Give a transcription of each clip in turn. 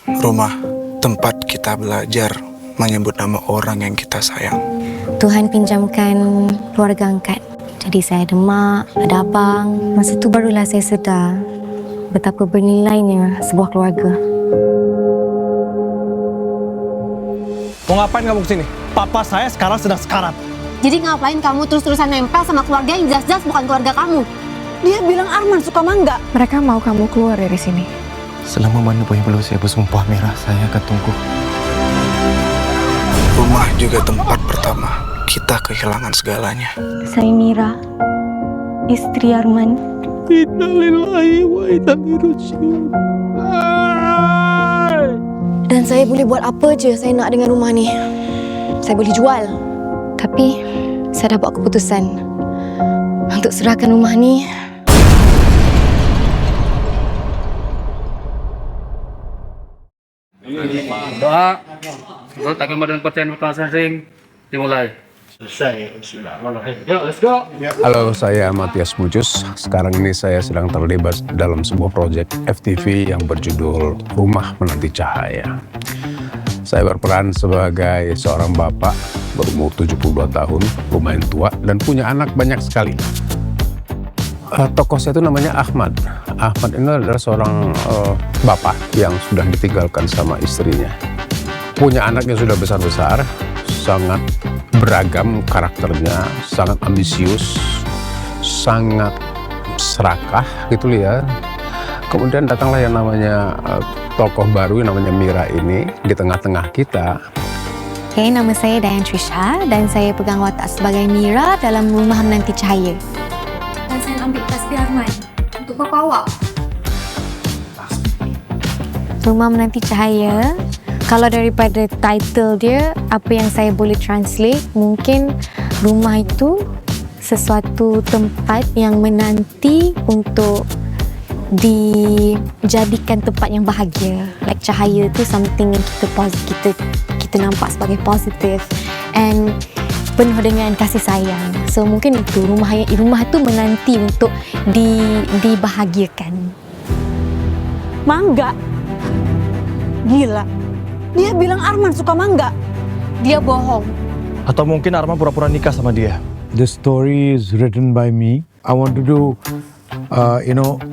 Rumah tempat kita belajar menyebut nama orang yang kita sayang. Tuhan pinjamkan keluarga angkat. Jadi saya ada mak, ada abang. Masa tu barulah saya sedar betapa bernilainya sebuah keluarga. Mau ngapain kamu kesini? Papa saya sekarang sedang sekarat. Jadi ngapain kamu terus-terusan nempel sama keluarga yang jelas-jelas bukan keluarga kamu? Dia bilang Arman suka mangga. Mereka mau kamu keluar dari sini. Selama mana pun belum saya bersumpah merah, saya akan tunggu. Rumah juga tempat pertama kita kehilangan segalanya. Saya Mira, istri Arman. Innalillahi wa inna ilaihi raji'un. Dan saya boleh buat apa je saya nak dengan rumah ni. Saya boleh jual. Tapi saya dah buat keputusan untuk serahkan rumah ni. Doa, takkan badan percayaan masing-masing dimulai. Selesai. Yuk, let's go. Halo, saya Matias Mucus. Sekarang ini saya sedang terlibat dalam sebuah proyek FTV yang berjudul Rumah Menanti Cahaya. Saya berperan sebagai seorang bapak berumur 72 tahun, lumayan tua, dan punya anak banyak sekali. Tokoh saya itu namanya Ahmad. Ahmad ini adalah seorang bapak yang sudah ditinggalkan sama istrinya. Punya anak yang sudah besar-besar, sangat beragam karakternya, sangat ambisius, sangat serakah gitu ya. Kemudian datanglah yang namanya tokoh baru yang namanya Mira ini di tengah-tengah kita. Okay, nama saya Dayan Trisha dan saya pegang watak sebagai Mira dalam Rumah Menanti Cahaya. Dan saya ambil tasbih Arman untuk papa awak. Rumah Menanti Cahaya, kalau daripada title dia, apa yang saya boleh translate, mungkin rumah itu sesuatu tempat yang menanti untuk dijadikan tempat yang bahagia. Like cahaya tu something yang kita nampak sebagai positif and penuh dengan kasih sayang. So mungkin itu rumah tu menanti untuk dibahagiakan. Mangga? Gila. Dia bilang Arman suka mangga. Dia bohong. Atau mungkin Arman pura-pura nikah sama dia. The story is written by me. I wanted to,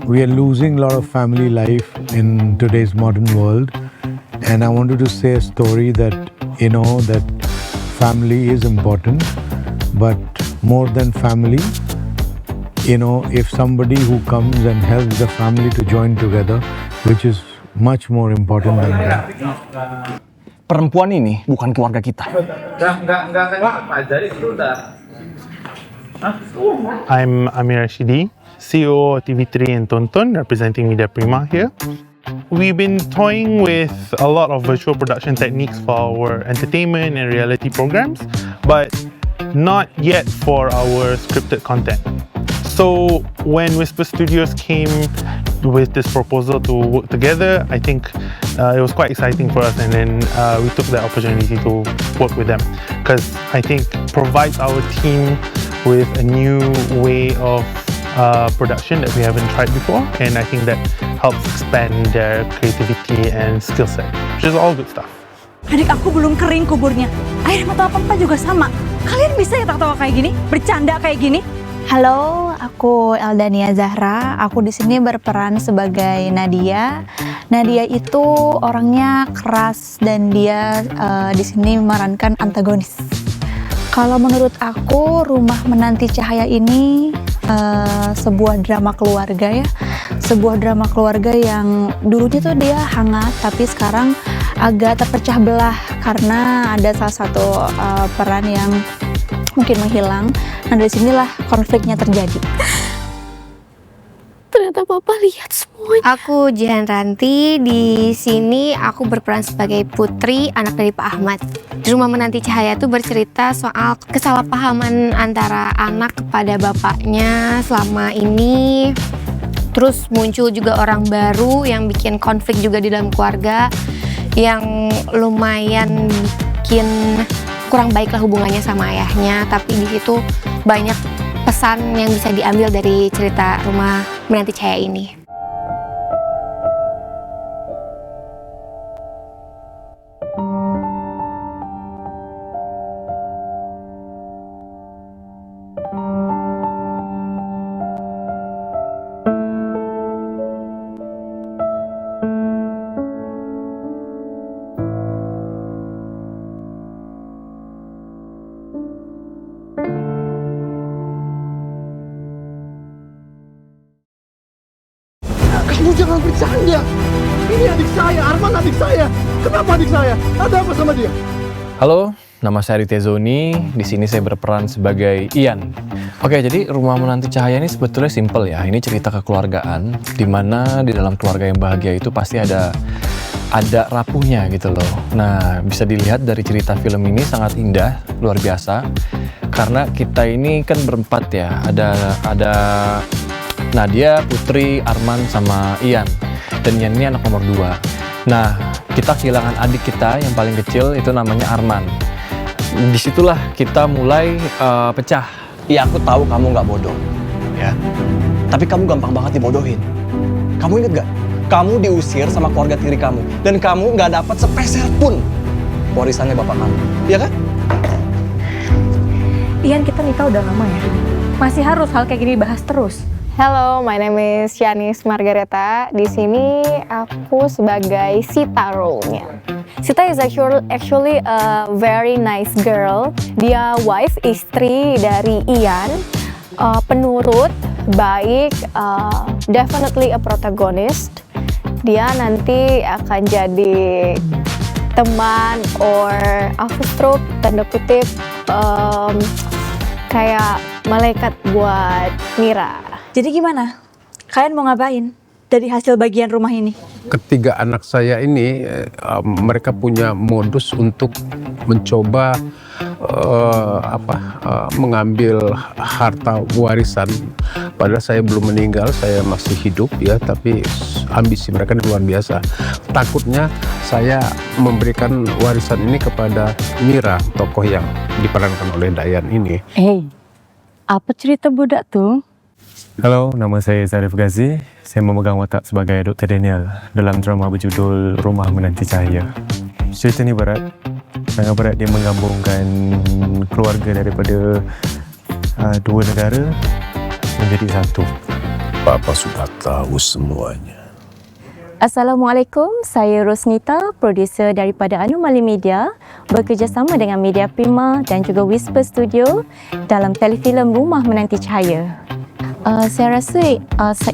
we are losing a lot of family life in today's modern world. And I wanted to say a story that, that family is important. But more than family, if somebody who comes and helps the family to join together, which is much more important than that. Perempuan ini bukan keluarga kita. I'm Amir Rashidi, CEO of TV3 and Tonton, representing Media Prima here. We've been toying with a lot of virtual production techniques for our entertainment and reality programs, but not yet for our scripted content. So when Whisper Studios came with this proposal to work together, I think it was quite exciting for us, and then we took the opportunity to work with them because I think provides our team with a new way of production that we haven't tried before, and I think that helps expand their creativity and skill set, which is all good stuff. Adik aku belum kering kuburnya. Air mata papa juga sama. Kalian bisa ya tawa kayak gini? Bercanda kayak gini? Halo, aku Eldania Zahra. Aku di sini berperan sebagai Nadia. Nadia itu orangnya keras dan dia di sini memerankan antagonis. Kalau menurut aku, Rumah Menanti Cahaya ini sebuah drama keluarga ya. Sebuah drama keluarga yang dulunya tuh dia hangat, tapi sekarang agak terpecah belah karena ada salah satu peran yang mungkin menghilang. Nah, dari sinilah konfliknya terjadi. Ternyata papa lihat semuanya. Aku Jihan Ranti, di sini aku berperan sebagai Putri, anak dari Pak Ahmad. Di Rumah Menanti Cahaya itu bercerita soal kesalahpahaman antara anak kepada bapaknya selama ini. Terus muncul juga orang baru yang bikin konflik juga di dalam keluarga, yang lumayan bikin kurang baiklah hubungannya sama ayahnya. Tapi di situ banyak pesan yang bisa diambil dari cerita Rumah Menanti Cahaya ini. Jangan bercanda. Ini adik saya, Arman adik saya. Kenapa adik saya? Ada apa sama dia? Halo, nama saya Aditya Zoni. Di sini saya berperan sebagai Ian. Oke, jadi Rumah Menanti Cahaya ini sebetulnya simple ya. Ini cerita kekeluargaan, di mana di dalam keluarga yang bahagia itu pasti ada rapuhnya gitu loh. Nah, bisa dilihat dari cerita film ini sangat indah, luar biasa. Karena kita ini kan berempat ya. Ada Nadia, Putri, Arman, sama Ian. Dan Ian ini anak nomor 2. Nah, kita kehilangan adik kita yang paling kecil, itu namanya Arman. Disitulah kita mulai pecah. Iya, aku tahu kamu nggak bodoh, ya. Tapi kamu gampang banget dibodohin. Kamu inget gak? Kamu diusir sama keluarga tiri kamu, dan kamu nggak dapat sepeser pun warisannya bapak kamu, iya kan? Ian, kita nikah udah lama ya. Masih harus hal kayak gini dibahas terus. Hello, my name is Yanis Margareta. Di sini aku sebagai Sita role-nya. Sita is actually a very nice girl. Dia wife, istri dari Ian, penurut, baik, definitely a protagonist. Dia nanti akan jadi teman or afterthought, tanda kutip, kayak malaikat buat Mira. Jadi gimana? Kalian mau ngapain dari hasil bagian rumah ini? Ketiga anak saya ini mereka punya modus untuk mencoba mengambil harta warisan. Padahal saya belum meninggal, saya masih hidup ya, tapi ambisi mereka ini luar biasa. Takutnya saya memberikan warisan ini kepada Mira, tokoh yang diperankan oleh Dayan ini. Apa cerita budak tuh? Halo, nama saya Zarif Ghazi. Saya memegang watak sebagai Dr. Daniel dalam drama berjudul Rumah Menanti Cahaya. Cerita ini berat. Sangat berat, dia menggabungkan keluarga daripada dua negara menjadi satu. Papa sudah tahu semuanya. Assalamualaikum, saya Rosnita, produser daripada Anomali Media, bekerjasama dengan Media Prima dan juga Whisper Studio dalam telefilm Rumah Menanti Cahaya. Saya rasa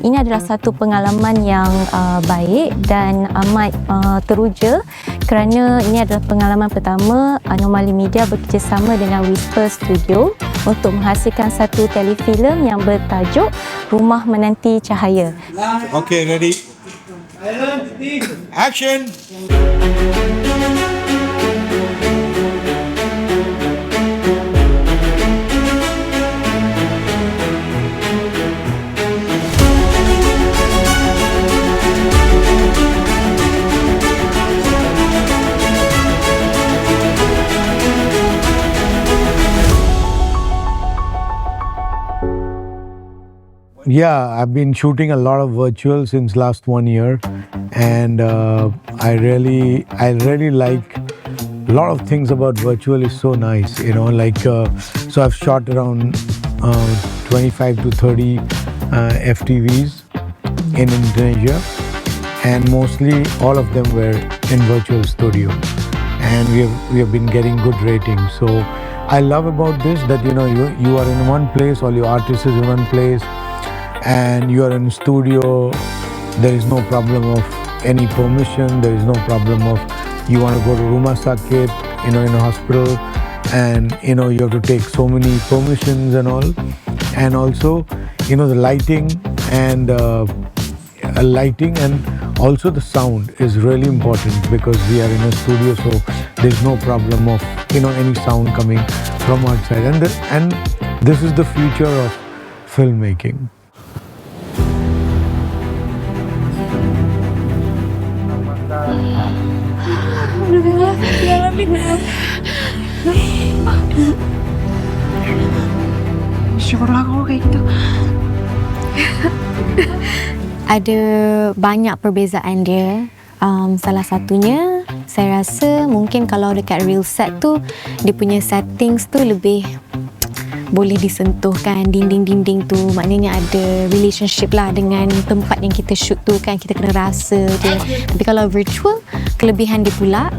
ini adalah satu pengalaman yang baik dan amat teruja kerana ini adalah pengalaman pertama Anomali Media bekerjasama dengan Whisper Studio untuk menghasilkan satu telefilm yang bertajuk Rumah Menanti Cahaya. Okay, ready? Action! Yeah, I've been shooting a lot of virtual since last 1 year, and I really like a lot of things about virtual. Is so nice, you know. Like so, I've shot around 25 to 30 FTVs in Indonesia, and mostly all of them were in virtual studio, and we have been getting good ratings. So I love about this that you are in one place, all your artists is in one place. And you are in studio, there is no problem of any permission, there is no problem of you want to go to Rumah Sakit, in a hospital, and you have to take so many permissions and all. And also, the lighting and also the sound is really important because we are in a studio, so there's no problem of any sound coming from outside. And this is the future of filmmaking. Syukurlah kalau kayak gitu. Ada banyak perbezaan dia. Salah satunya, saya rasa mungkin kalau dekat real set tu, dia punya settings tu lebih boleh disentuh kan, dinding-dinding tu maknanya ada relationship lah dengan tempat yang kita shoot tu kan, kita kena rasa dia. Tapi kalau virtual, kelebihan dia pula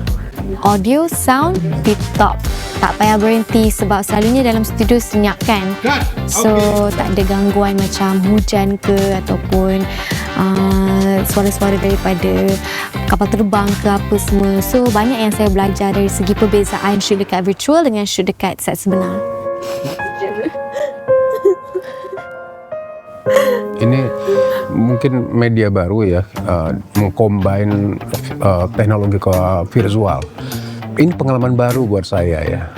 audio, sound, tip top. tak payah berhenti sebab selalunya dalam studio senyap kan. So tak ada gangguan macam hujan ke ataupun suara-suara daripada kapal terbang ke apa semua. So banyak yang saya belajar dari segi perbezaan shoot dekat virtual dengan shoot dekat set sebenar. Ini mungkin media baru ya, mengcombine teknologi ke visual. Ini pengalaman baru buat saya ya.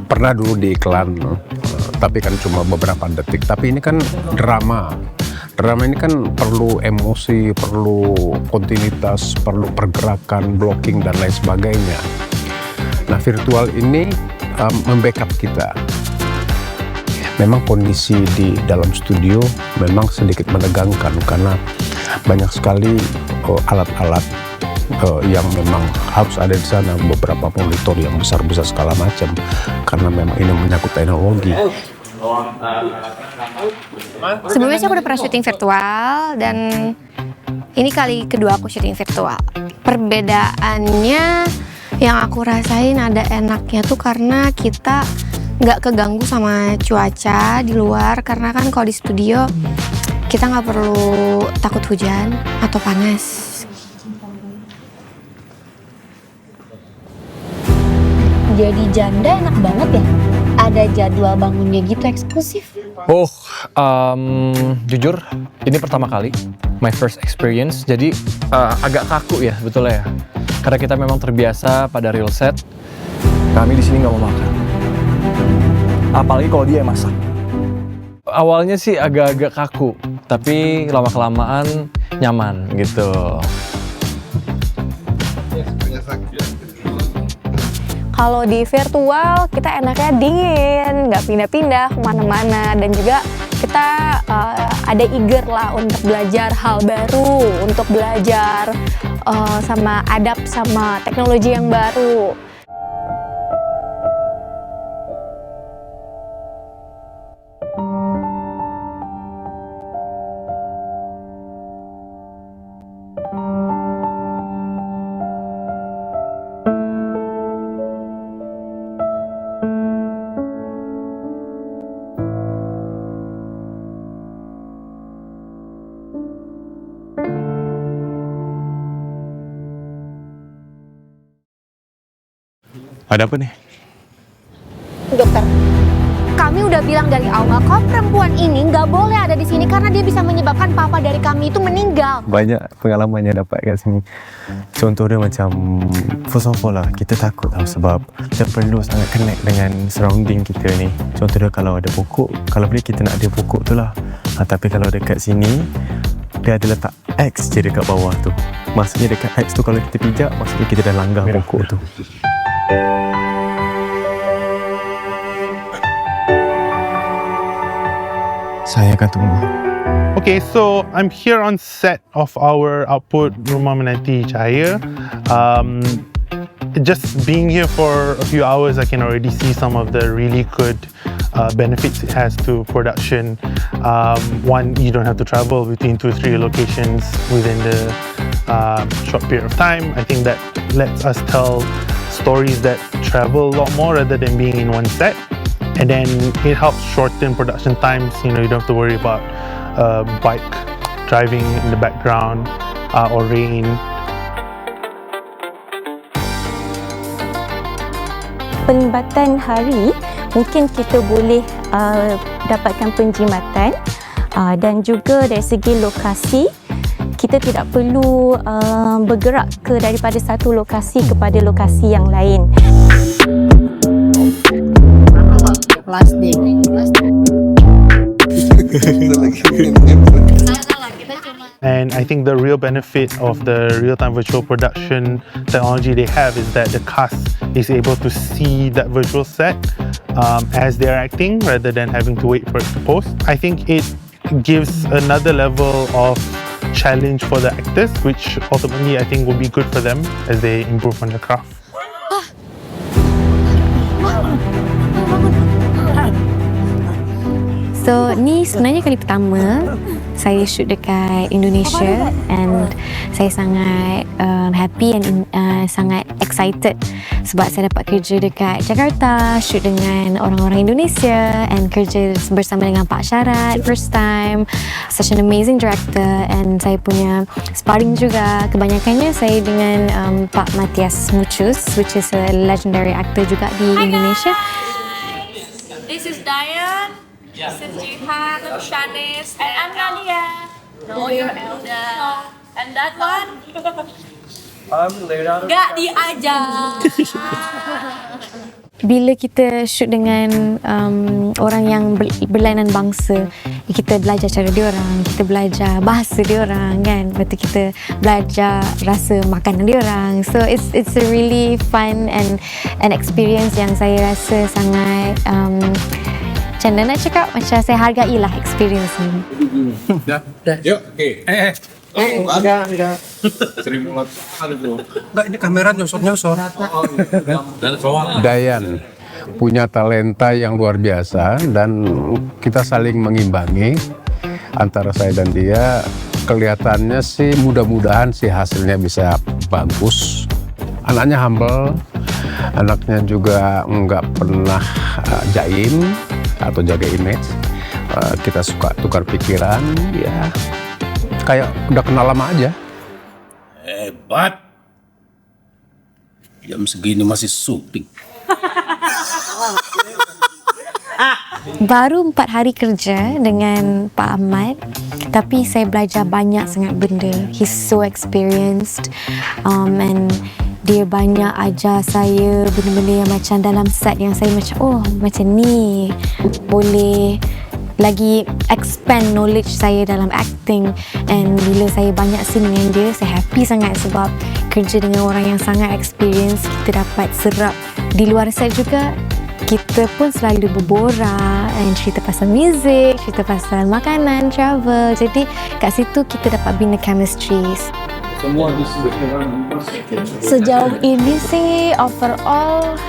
Pernah dulu di iklan, tapi kan cuma beberapa detik. Tapi ini kan drama. Drama ini kan perlu emosi, perlu kontinuitas, perlu pergerakan, blocking, dan lain sebagainya. Nah, virtual ini membackup kita. Memang kondisi di dalam studio memang sedikit menegangkan karena banyak sekali alat-alat yang memang harus ada di sana, beberapa monitor yang besar-besar segala macam karena memang ini menyangkut teknologi. Sebelumnya sih aku udah pernah syuting virtual dan ini kali kedua aku syuting virtual. Perbedaannya yang aku rasain ada enaknya tuh karena kita nggak keganggu sama cuaca di luar, karena kan kalau di studio kita nggak perlu takut hujan atau panas. Jadi janda enak banget ya? Ada jadwal bangunnya gitu eksklusif. Oh, jujur ini pertama kali, my first experience, jadi agak kaku ya sebetulnya ya. Karena kita memang terbiasa pada real set, kami di sini nggak mau makan. Apalagi kalau dia yang masak. Awalnya sih agak-agak kaku, tapi lama-kelamaan nyaman gitu. Kalau di virtual kita enaknya dingin, nggak pindah-pindah kemana-mana, dan juga kita ada eager lah untuk belajar hal baru, untuk belajar sama adapt sama teknologi yang baru. Ada apa nih? Dokter, kami udah bilang dari awal kalau perempuan ini nggak boleh ada di sini karena dia bisa menyebabkan papa dari kami itu meninggal. Banyak pengalamannya dapat kat sini. Contoh dia macam first of all lah, kita takut tau sebab kita perlu sangat connect dengan surrounding kita ni. Contoh dia kalau ada pokok, kalau boleh kita nak ada pokok tu lah. Tapi kalau dekat sini dia ada letak X je dekat bawah tu. Maksudnya dekat X tu kalau kita pijak, maksudnya kita dah langgar pokok tu. Saya akan tunggu. Okay, so I'm here on set of our output Rumah Menanti Cahaya. Just being here for a few hours, I can already see some of the really good benefits it has to production. One, you don't have to travel between 2 or 3 locations within the short period of time. I think that lets us tell stories that travel a lot more rather than being in one set. And then it helps shorten production times. You know, you don't have to worry about bike driving in the background or rain. Pelibatan hari, mungkin kita boleh dapatkan penjimatan dan juga dari segi lokasi, kita tidak perlu bergerak daripada satu lokasi kepada lokasi yang lain. Plastik. And I think the real benefit of the real-time virtual production technology they have is that the cast is able to see that virtual set as they're acting rather than having to wait for it to post. I think it gives another level of challenge for the actors, which ultimately I think will be good for them as they improve on the craft. So, ni sebenarnya kali pertama saya shoot dekat Indonesia, and saya sangat happy and sangat excited sebab saya dapat kerja dekat Jakarta, shoot dengan orang-orang Indonesia and kerja bersama dengan Pak Syarat first time. Such an amazing director, and saya punya sparring juga kebanyakannya saya dengan Pak Matias Muchus, which is a legendary actor juga di Indonesia. This is Diane, this is Jihan, Shanice, and I'm Nadia. No, you're Elda. And that one? Gak diajak. Bila kita shoot dengan orang yang berlainan bangsa, kita belajar cara diorang, kita belajar bahasa diorang kan, lepas tu kita belajar rasa makanan diorang. So it's a really fun and an experience yang saya rasa sangat macam mana nak cakap, macam saya hargailah experience ni. Dah. Yuk, okey. Enggak. Sering banget. Enggak, ini kamera nyosor-nyosor. Dayan punya talenta yang luar biasa dan kita saling mengimbangi antara saya dan dia. Kelihatannya sih mudah-mudahan sih hasilnya bisa bagus. Anaknya humble, anaknya juga nggak pernah jaim atau jaga image. Kita suka tukar pikiran, ya kayak udah kenal lama aja. Hebat. Jam segini masih syuting. Baru 4 hari kerja dengan Pak Ahmad, tapi saya belajar banyak sangat benda. He's so experienced, and dia banyak ajar saya benda-benda yang macam dalam set yang saya macam, oh macam ni boleh lagi expand knowledge saya dalam acting. And bila saya banyak scene dengan dia, saya happy sangat sebab kerja dengan orang yang sangat experience, kita dapat serap. Di luar set juga kita pun selalu berborak and cerita pasal music, cerita pasal makanan, travel. Jadi kat situ kita dapat bina chemistry. Sejauh ini sih overall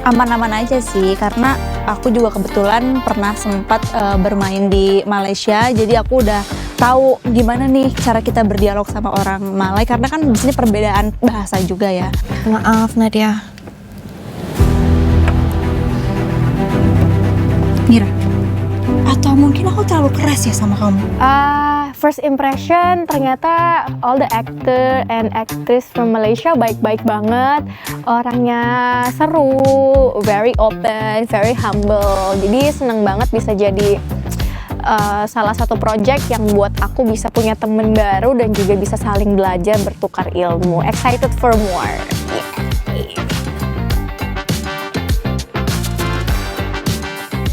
aman-aman aja sih, karena aku juga kebetulan pernah sempat bermain di Malaysia, jadi aku udah tahu gimana nih cara kita berdialog sama orang Malay, karena kan di sini perbedaan bahasa juga ya. Maaf Nadia. Mira, atau mungkin aku terlalu keras ya sama kamu? First impression ternyata all the actor and actress from Malaysia baik-baik banget. Orangnya seru, very open, very humble. Jadi seneng banget bisa jadi salah satu project yang buat aku bisa punya temen baru dan juga bisa saling belajar, bertukar ilmu. Excited for more.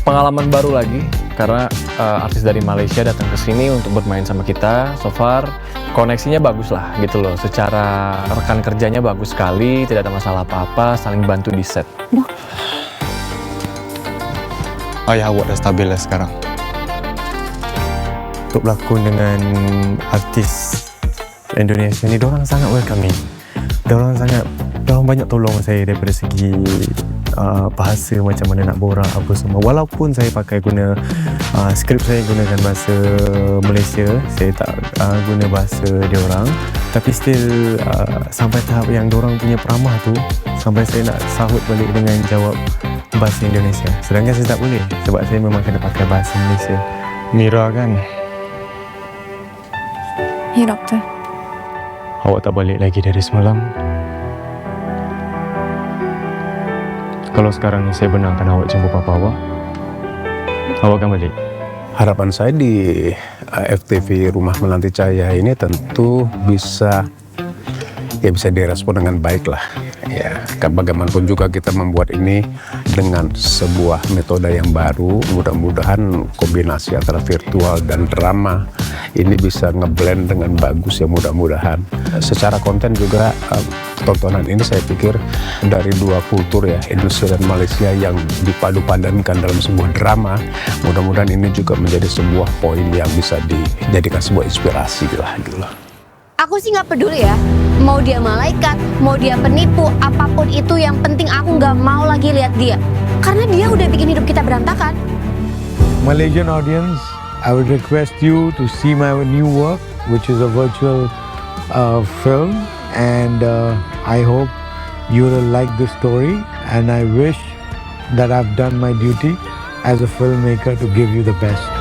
Pengalaman baru lagi karena artis dari Malaysia datang ke sini untuk bermain sama kita. So far koneksinya bagus lah gitu loh. Secara rekan kerjanya bagus sekali, tidak ada masalah apa-apa, saling bantu di set. Ayah awak dah stabil lah sekarang. Untuk berlakon dengan artis Indonesia ni, diorang sangat welcoming. Diorang banyak tolong saya daripada segi bahasa, macam mana nak borak apa semua. Walaupun saya pakai guna skrip saya gunakan bahasa Malaysia, saya tak guna bahasa diorang, tapi still sampai tahap yang diorang punya peramah tu, sampai saya nak sahut balik dengan jawab bahasa Indonesia. Sedangkan saya tak boleh sebab saya memang kena pakai bahasa Malaysia. Mira kan? Ya doktor. Awak tak balik lagi dari semalam. Kalau sekarang ni saya benarkan awak jemput papa awak, awak akan balik. Harapan saya di FTV Rumah Menanti Cahaya ini tentu bisa direspon dengan baik lah. Ya, bagaimanapun juga kita membuat ini dengan sebuah metode yang baru. Mudah-mudahan kombinasi antara virtual dan drama ini bisa ngeblend dengan bagus ya, mudah-mudahan. Secara konten juga tontonan ini saya pikir dari dua kultur ya, Indonesia dan Malaysia yang dipadu-padankan dalam sebuah drama. Mudah-mudahan ini juga menjadi sebuah poin yang bisa dijadikan sebuah inspirasi lah gitu loh. Aku sih nggak peduli ya, mau dia malaikat, mau dia penipu, apapun itu yang penting aku nggak mau lagi lihat dia. Karena dia udah bikin hidup kita berantakan. Malaysian audience, I would request you to see my new work, which is a virtual film, and I hope you will like this story, and I wish that I've done my duty as a filmmaker to give you the best.